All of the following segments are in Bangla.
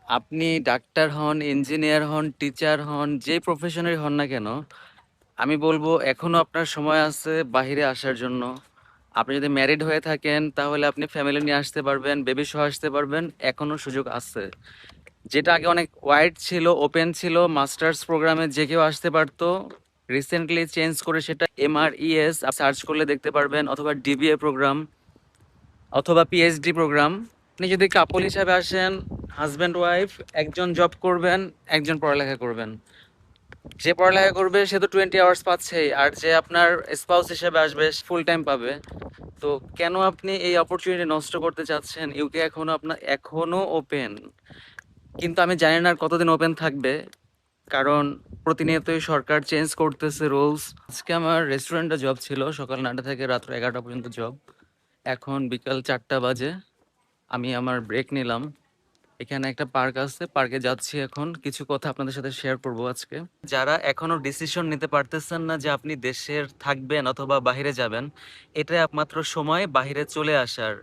আপনি ডাক্তার হন, ইঞ্জিনিয়ার হন, টিচার হন, যে প্রফেশনের হন না কেন, আমি বলবো এখনো আপনার সময় আছে বাহিরে আসার জন্য। আপনি যদি ম্যারিড হয়ে থাকেন তাহলে আপনি ফ্যামিলি নিয়ে আসতে পারবেন, বেবি সহ আসতে পারবেন, এখনো সুযোগ আছে। যেটা আগে অনেক ওয়াইড ছিল, ওপেন ছিল, মাস্টার্স প্রোগ্রামে যে কেউ আসতে পারতো, রিসেন্টলি চেঞ্জ করে সেটা MRES সার্চ করলে দেখতে পারবেন, অথবা DBA প্রোগ্রাম অথবা PhD প্রোগ্রাম। আপনি যদি কাপল হিসাবে আসেন, হাজব্যান্ড ওয়াইফ, একজন জব করবেন, একজন পড়ালেখা করবেন। যে পড়ালেখা করবে সে তো 20 আওয়ার্স পাচ্ছেই, আর যে আপনার স্পাউস হিসেবে আসবে ফুল টাইম পাবে। তো কেন আপনি এই অপরচুনিটি নষ্ট করতে চাচ্ছেন? ইউকে এখনো ওপেন, কিন্তু আমি জানি না আর কতদিন ওপেন থাকবে, কারণ প্রতিনিয়তই সরকার চেঞ্জ করতেছে রুলস। আজকে আমার রেস্টুরেন্টে জব ছিল, সকাল 9টা থেকে রাত্র 11টা পর্যন্ত জব। এখন বিকাল 4টা বাজে, আমি আমার ব্রেক নিলাম। এখানে একটা পার্ক আছে, পার্কে যাচ্ছি। এখন কিছু কথা আপনাদের সাথে শেয়ার করব আজকে। যারা এখনো ডিসিশন নিতে পারতেছেন না যে আপনি দেশের থাকবেন অথবা বাইরে যাবেন, এটা একমাত্র সময় বাইরে চলে আসার।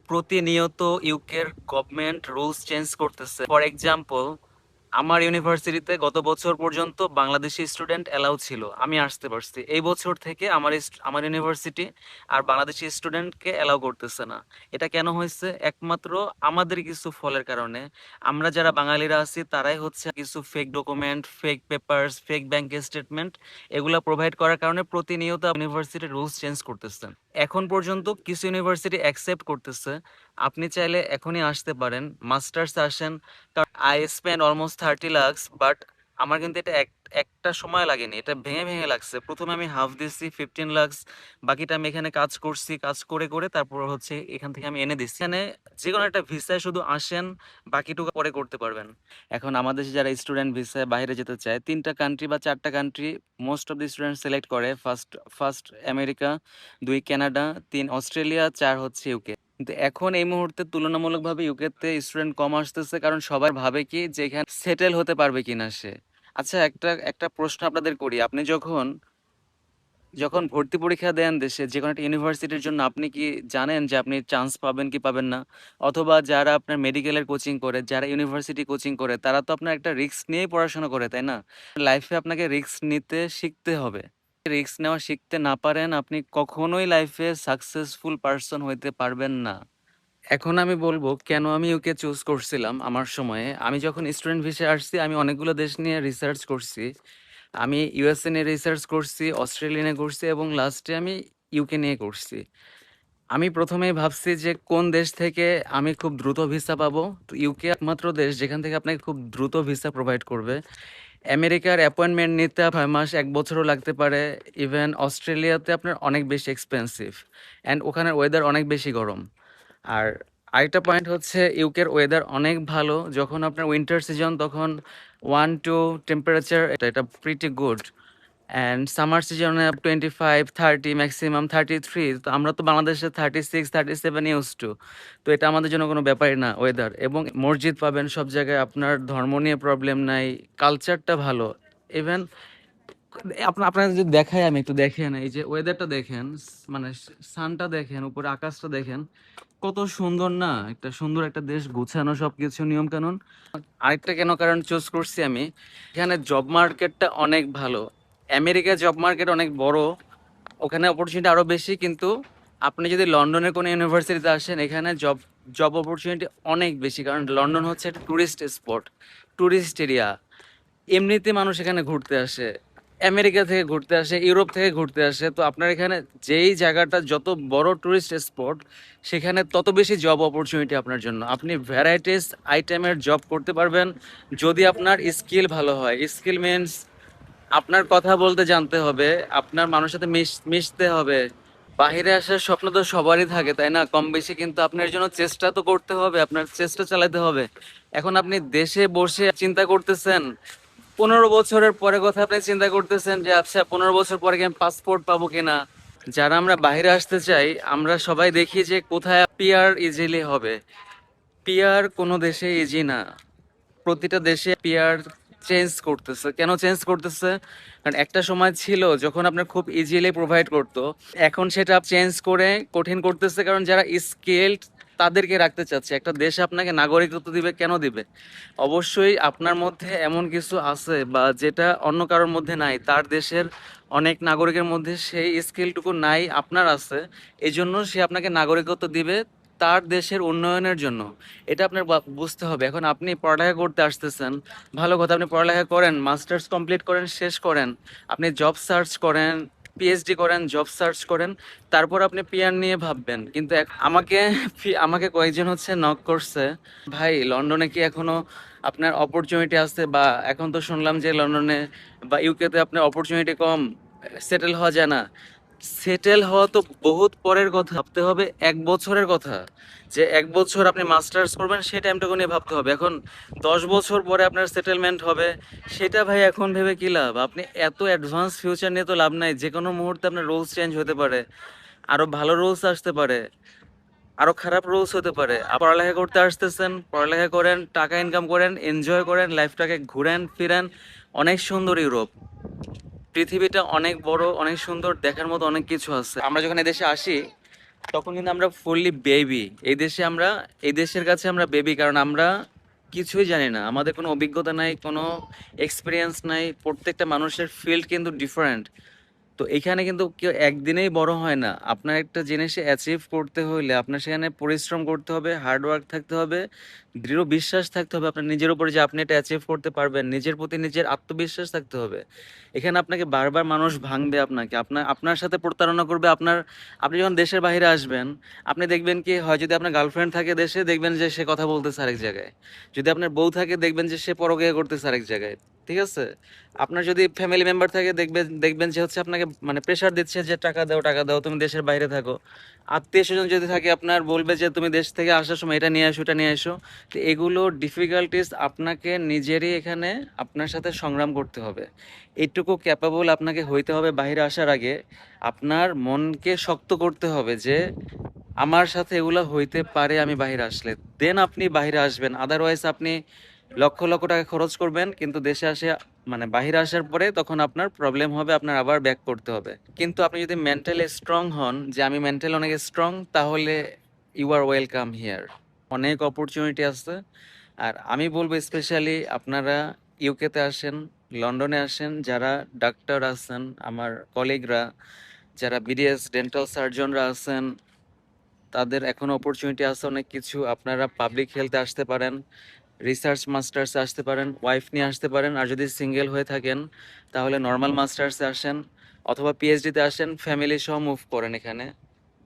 প্রতিনিয়ত ইউকের গভর্নমেন্ট রুলস চেঞ্জ করতেছে। ফর এক্সাম্পল, আমার ইউনিভার্সিটিতে গত বছর পর্যন্ত বাংলাদেশি স্টুডেন্ট অ্যালাউ ছিল, আমি আসতে পারছি। এই বছর থেকে আমার ইউনিভার্সিটি আর বাংলাদেশি স্টুডেন্টকে অ্যালাউ করতেছে না। এটা কেন হয়েছে? একমাত্র আমাদের কিছু ফলের কারণে। আমরা যারা বাঙালিরা আছি তারাই হচ্ছে কিছু fake document, fake papers, fake bank statement এগুলা প্রোভাইড করার কারণে প্রতিনিয়ত ইউনিভার্সিটির রুলস চেঞ্জ করতেছে। এখন পর্যন্ত কিছু ইউনিভার্সিটি অ্যাকসেপ্ট করতেছে। আপনি চাইলে এখনই আসতে পারেন, মাস্টার্স আসেন। কারণ I spend almost 30 lakhs, but আমার কিন্তু এটা একটা সময় লাগেনি, এটা ভেঙে ভেঙে লাগছে। প্রথমে আমি হাফ দিচ্ছি 15 lakhs, বাকিটা আমি এখানে কাজ করছি, কাজ করে করে তারপর হচ্ছে এখান থেকে আমি এনে দিচ্ছি। এখানে যে কোনো একটা ভিসায় শুধু আসেন, বাকিটুকু পরে করতে পারবেন। এখন আমাদের দেশে যারা স্টুডেন্ট ভিসায় বাইরে যেতে চায়, 3টা কান্ট্রি বা 4টা country most of the student select করে। First first America, 2 Canada, 3 Australia, 4 হচ্ছে ইউকে। কিন্তু এখন এই মুহূর্তে তুলনামূলকভাবে ইউকেতে স্টুডেন্ট কম আসতেছে, কারণ সবাই ভাবে কি যে এখানে সেটেল হতে পারবে কিনা সে। আচ্ছা, একটা একটা প্রশ্ন আপনাদের করি। আপনি যখন যখন ভর্তি পরীক্ষা দেন দেশে যে কোনো একটা ইউনিভার্সিটির জন্য, আপনি কি জানেন যে আপনি চান্স পাবেন কি পাবেন না? অথবা যারা আপনার মেডিকেলের কোচিং করে, যারা ইউনিভার্সিটি কোচিং করে, তারা তো আপনার একটা রিস্ক নিয়েই পড়াশোনা করে, তাই না? লাইফে আপনাকে রিস্ক নিতে শিখতে হবে। রিস্ক নেওয়া শিখতে না পারেন, আপনি কখনোই লাইফে সাকসেসফুল পারসন হইতে পারবেন না। এখন আমি বলবো কেন আমি ইউকে চুজ করছিলাম। আমার সময়ে আমি যখন স্টুডেন্ট ভিসায় আসছি, আমি অনেকগুলো দেশ নিয়ে রিসার্চ করছি। আমি USA নিয়ে রিসার্চ করছি, অস্ট্রেলিয়া নিয়ে করছি, এবং লাস্টে আমি ইউকে নিয়ে করছি। আমি প্রথমেই ভাবছি যে কোন দেশ থেকে আমি খুব দ্রুত ভিসা পাবো। তো ইউকে একমাত্র দেশ যেখান থেকে আপনাকে খুব দ্রুত ভিসা প্রোভাইড করবে। আমেরিকার অ্যাপয়েন্টমেন্ট নিতে 6 মাস 1 বছরও লাগতে পারে। ইভেন অস্ট্রেলিয়াতে আপনার অনেক বেশি এক্সপেন্সিভ, অ্যান্ড ওখানের ওয়েদার অনেক বেশি গরম। আর আরেকটা পয়েন্ট হচ্ছে ইউকের ওয়েদার অনেক ভালো। যখন আপনার উইন্টার সিজন, তখন 1 to টেম্পারেচার এটা প্রিটি গুড। অ্যান্ড সামার সিজনে 25 30, ম্যাক্সিমাম 33। তো আমরা তো বাংলাদেশে 36 37 ইউজ টু। তো এটা আমাদের জন্য কোনো ব্যাপারই না ওয়েদার। এবং মসজিদ পাবেন সব জায়গায়, আপনার ধর্ম নিয়ে প্রবলেম নাই, কালচারটা ভালো। ইভেন আপনার যদি দেখাই, আমি একটু দেখেন, এই যে ওয়েদারটা দেখেন, মানে সানটা দেখেন, উপরে আকাশটা দেখেন, কত সুন্দর না? একটা সুন্দর একটা দেশ, গুছানো সবকিছু নিয়ম কানুন। আরেকটা কেন কারণ চুজ করছি আমি, এখানে জব মার্কেটটা অনেক ভালো। আমেরিকার জব মার্কেট অনেক বড়, ওখানে অপরচুনিটি আরো বেশি। কিন্তু আপনি যদি লন্ডনের কোনো ইউনিভার্সিটিতে আসেন, এখানে জব জব অপরচুনিটি অনেক বেশি, কারণ লন্ডন হচ্ছে একটা ট্যুরিস্ট স্পট, ট্যুরিস্ট এরিয়া। এমনিতে মানুষ এখানে ঘুরতে আসে, আমেরিকা থেকে ঘুরতে আসে, ইউরোপ থেকে ঘুরতে আসে। তো আপনার এখানে যেই জায়গাটা যত বড় ট্যুরিস্ট স্পট, সেখানে তত বেশি জব অপরচুনিটি আপনার জন্য। আপনি ভ্যারাইটিস আইটেমের জব করতে পারবেন যদি আপনার স্কিল ভালো হয়। স্কিল মিনস আপনার কথা বলতে জানতে হবে, আপনার মানুষের সাথে মিশতে হবে। বাহিরে আসার স্বপ্ন তো সবারই থাকে, তাই না, কম বেশি। কিন্তু আপনার জন্য চেষ্টা তো করতে হবে, আপনার চেষ্টা চালাতে হবে। এখন আপনি দেশে বসে চিন্তা করতেছেন 15 বছরের পরে কথা, আপনি চিন্তা করতেছেন যে আচ্ছা 15 বছর পরে কি আমি পাসপোর্ট পাবো কিনা। যারা আমরা বাইরে আসতে চাই, আমরা সবাই দেখি যে কোথায় পিআর ইজিলি হবে। পিআর কোনো দেশে ইজি না। প্রতিটা দেশে পিআর চেঞ্জ করতেছে। কেন চেঞ্জ করতেছে? কারণ একটা সময় ছিল যখন আপনার খুব ইজিলি প্রোভাইড করতো, এখন সেটা চেঞ্জ করে কঠিন করতেছে। কারণ যারা স্কিলড তাদেরকে রাখতে চাচ্ছি। একটা দেশ আপনাকে নাগরিকত্ব দিবে, কেন দিবে? অবশ্যই আপনার মধ্যে এমন কিছু আছে বা যেটা অন্য কারোর মধ্যে নাই, তার দেশের অনেক নাগরিকের মধ্যে সেই স্কিলটুকু নাই, আপনার আছে। এই জন্য সে আপনাকে নাগরিকত্ব দিবে তার দেশের উন্নয়নের জন্য। এটা আপনার বুঝতে হবে। এখন আপনি পড়ালেখা করতে আসতেছেন, ভালো কথা, আপনি পড়ালেখা করেন, মাস্টার্স কমপ্লিট করেন, শেষ করেন, আপনি জব সার্চ করেন, পিএইচডি করেন, জব সার্চ করেন, তারপর আপনি পিআর নিয়ে ভাববেন। কিন্তু আমাকে আমাকে কয়েকজন হচ্ছে নক করছে, ভাই লন্ডনে কি এখনো আপনার অপরচুনিটি আছে? বা এখন তো শুনলাম যে লন্ডনে বা ইউকেতে আপনার অপরচুনিটি কম, সেটেল হওয়া যায় না। সেটেল হওয়া তো বহুত পরের কথা, ভাবতে হবে 1 বছরের কথা। যে 1 বছর আপনি মাস্টার্স করবেন সেই টাইমটুকু নিয়ে ভাবতে হবে। এখন 10 বছর পরে আপনার সেটেলমেন্ট হবে, সেটা ভাই এখন ভেবে কি লাভ? আপনি এত অ্যাডভান্স ফিউচার নিয়ে তো লাভ নাই। যে কোনো মুহূর্তে আপনার রুলস চেঞ্জ হতে পারে, আরো ভালো রুলস আসতে পারে, আরো খারাপ রুলস হতে পারে। পড়ালেখা করতে আসতেছেন, পড়ালেখা করেন, টাকা ইনকাম করেন, এনজয় করেন, লাইফটাকে ঘুরেন ফিরেন। অনেক সুন্দর ইউরোপ, পৃথিবীটা অনেক বড়, অনেক সুন্দর, দেখার মতো অনেক কিছু আছে। আমরা যখন এদেশে আসি তখন কিন্তু আমরা ফুললি বেবি। এই দেশের কাছে আমরা বেবি, কারণ আমরা কিছুই জানি না, আমাদের কোনো অভিজ্ঞতা নাই, কোনো এক্সপিরিয়েন্স নাই। প্রত্যেকটা মানুষের ফিল্ড কিন্তু ডিফারেন্ট। তো এখানে কিন্তু কেউ একদিনেই বড় হয় না। আপনার একটা জিনিসে অ্যাচিভ করতে হলে আপনার সেখানে পরিশ্রম করতে হবে, হার্ড ওয়ার্ক থাকতে হবে, দৃঢ় বিশ্বাস থাকতে হবে আপনার নিজের উপরে যে আপনি এটা অ্যাচিভ করতে পারবেন। নিজের প্রতি নিজের আত্মবিশ্বাস থাকতে হবে। এখানে আপনাকে বারবার মানুষ ভাঙবে, আপনাকে আপনার আপনার সাথে প্রতারণা করবে। আপনি যখন দেশের বাইরে আসবেন, আপনি দেখবেন কি হয়, যদি আপনার গার্লফ্রেন্ড থাকে দেশে, দেখবেন যে সে কথা বলতেছে আরেক জায়গায়। যদি আপনার বউ থাকে, দেখবেন যে সে পরকীয়া করতেছে আরেক জায়গায়। ঠিক আছে? আপনার যদি ফ্যামিলি মেম্বার থাকে, দেখবেন যে হচ্ছে আপনাকে মানে প্রেশার দিচ্ছে যে টাকা দাও, টাকা দাও, তুমি দেশের বাইরে থাকো। আত্মীয় স্বজন যদি থাকে, আপনার বলবে যে তুমি দেশ থেকে আসার সময় এটা নিয়ে আসো, এটা নিয়ে এসো। তো এগুলো ডিফিকাল্টিস আপনাকে নিজেরই এখানে আপনার সাথে সংগ্রাম করতে হবে। এইটুকু ক্যাপাবল আপনাকে হইতে হবে বাইরে আসার আগে। আপনার মনকে শক্ত করতে হবে যে আমার সাথে এগুলো হইতে পারে আমি বাইরে আসলে। দেন আপনি বাইরে আসবেন। আদারওয়াইজ আপনি লক্ষ লক্ষ টাকা খরচ করবেন, কিন্তু দেশে আসে মানে বাইরে আসার পরে তখন আপনার প্রবলেম হবে, আপনার আবার ব্যাক করতে হবে। কিন্তু আপনি যদি মেন্টালি স্ট্রং হন, যে আমি মেন্টালি অনেক স্ট্রং, তাহলে ইউ আর ওয়েলকাম হিয়ার। অনেক অপরচুনিটি আছে। আর আমি বলবো স্পেশালি আপনারা ইউকেতে আসেন, লন্ডনে আসেন, যারা ডাক্তার আছেন, আমার কলিগরা যারা বিডিএস ডেন্টাল সার্জনরা আছেন, তাদের এখনো অপরচুনিটি আছে অনেক কিছু। আপনারা পাবলিক হেলথে আসতে পারেন, রিসার্চ মাস্টার্সে আসতে পারেন, ওয়াইফ নিয়ে আসতে পারেন। আর যদি সিঙ্গেল হয়ে থাকেন তাহলে নর্মাল মাস্টার্সে আসেন, অথবা পিএইচডিতে আসেন, ফ্যামিলি সহ মুভ করেন এখানে।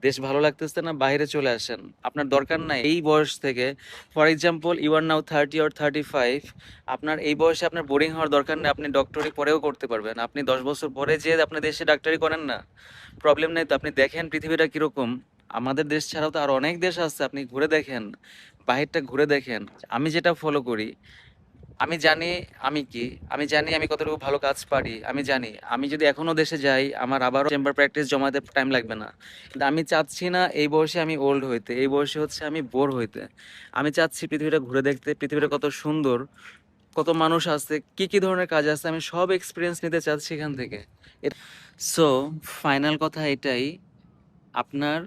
দেশ ভালো লাগতেছে না, বাইরে চলে আসেন। আপনার দরকার নাই এই বয়স থেকে, for example you are now 30 or 35, আপনার এই বয়সে আপনার বোরিং হওয়ার দরকার নেই। আপনি ডক্টরি পরেও করতে পারবেন। আপনি 10 বছর পরে যে আপনি দেশে ডাক্তারি করেন না, প্রবলেম নেই। তো আপনি দেখেন পৃথিবীটা কিরকম। আমাদের দেশ ছাড়াও তো আর অনেক দেশ আছে, আপনি ঘুরে দেখেন, বাহিরটা ঘুরে দেখেন। আমি যেটা ফলো করি, আমি জানি আমি কি, আমি জানি আমি কতটুকু ভালো কাজ পারি, আমি জানি আমি যদি এখনো দেশে যাই আমার আবারও চেম্বার প্র্যাকটিস জমাতে টাইম লাগবে না। কিন্তু আমি চাচ্ছি না এই বয়সে আমি ওল্ড হইতে, এই বয়সে হচ্ছে আমি বোর হইতে। আমি চাচ্ছি পৃথিবীটা ঘুরে দেখতে, পৃথিবীটা কত সুন্দর, কত মানুষ আছে, কি কি ধরনের কাজ আছে, আমি সব এক্সপিরিয়েন্স নিতে চাচ্ছি এখান থেকে। সো ফাইনাল কথা এটাই, আপনার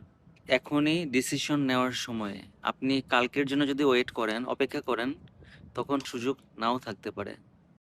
এখনই ডিসিশন নেওয়ার সময়। আপনি কালকের জন্য যদি ওয়েট করেন, অপেক্ষা করেন, তখন সুযোগ নাও থাকতে পারে।